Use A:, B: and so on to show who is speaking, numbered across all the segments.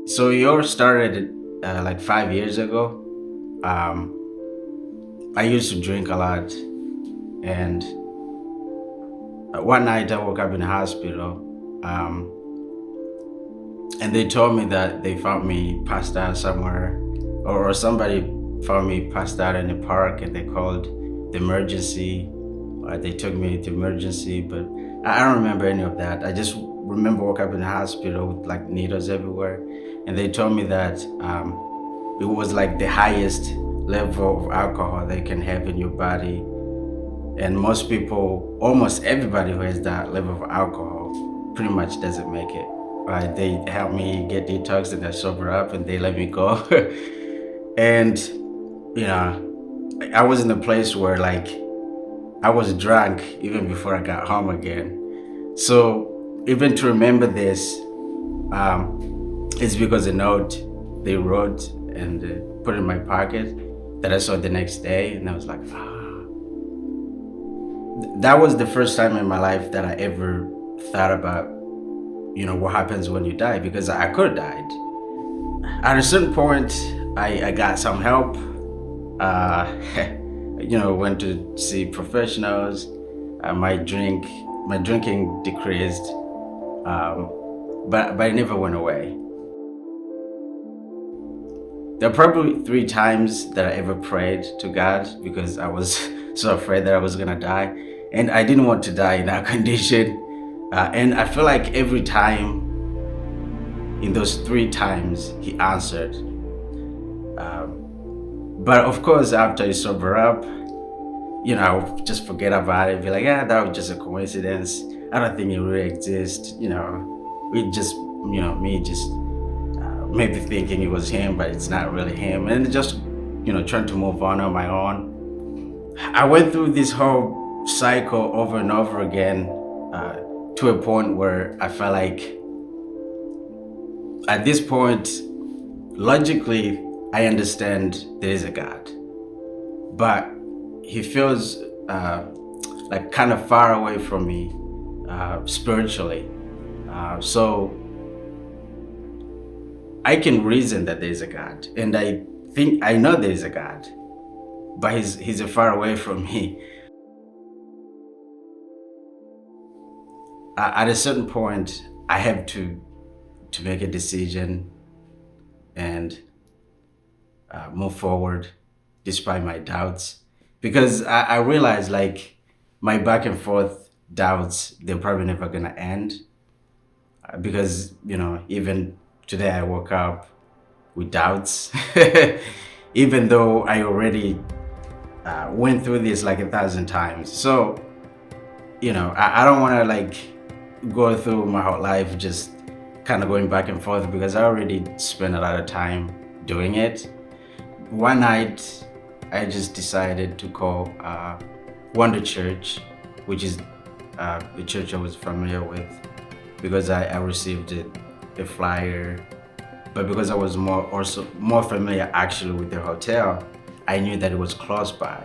A: So yours started like 5 years ago. Um, I used to drink a lot, and one night I woke up in the hospital, and they told me that they found me passed out somewhere, or somebody found me passed out in the park, and they called the emergency. They took me to emergency, but I don't remember any of that. I just remember woke up in the hospital with like needles everywhere, and they told me that it was like the highest level of alcohol they can have in your body, and most people, almost everybody who has that level of alcohol, pretty much doesn't make it. Right? They helped me get detoxed and I sober up, and they let me go. And I was in a place where like I was drunk even before I got home again. So even to remember this, it's because a note they wrote and put in my pocket that I saw the next day, and I was like, ah. That was the first time in my life that I ever thought about, what happens when you die, because I could have died. At a certain point, I got some help. Uh, went to see professionals. My drinking decreased, but it never went away. There are probably 3 times that I ever prayed to God because I was so afraid that I was gonna die, and I didn't want to die in that condition. And I feel like every time, in those 3 times, He answered. But of course, after you sober up, I'll just forget about it. Be like, yeah, that was just a coincidence. I don't think it really exists. We just, me just maybe thinking it was him, but it's not really him. And just, trying to move on my own. I went through this whole cycle over and over again, to a point where I felt like at this point, logically, I understand there is a God, but He feels like kind of far away from me spiritually. So I can reason that there is a God, and I think I know there is a God, but he's far away from me. At a certain point, I have to make a decision and move forward despite my doubts, because I realize like my back and forth doubts, they're probably never gonna end. Because even today I woke up with doubts, even though I already went through this like 1,000 times. So I don't want to like go through my whole life just kind of going back and forth, because I already spent a lot of time doing it. One night, I just decided to call Wonder Church, which is the church I was familiar with, because I received a flyer. But because I was more familiar actually with the hotel, I knew that it was close by.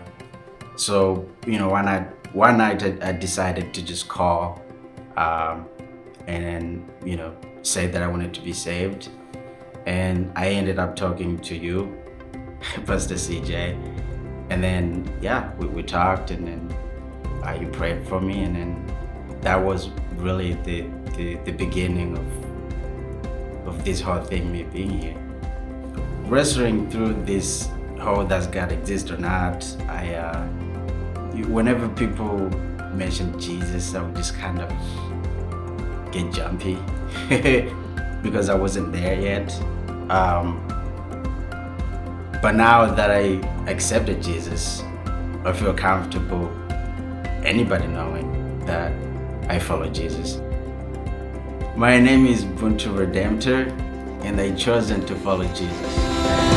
A: So one night I decided to just call, and say that I wanted to be saved, and I ended up talking to you, Pastor CJ, and then we talked, and then you prayed for me, and then that was really the beginning of this whole thing, me being here, wrestling through this whole does God exist or not. Whenever people mention Jesus, I would just kind of get jumpy because I wasn't there yet. But now that I accepted Jesus, I feel comfortable anybody knowing that I follow Jesus. My name is Buntu Redemptor, and I chosen to follow Jesus.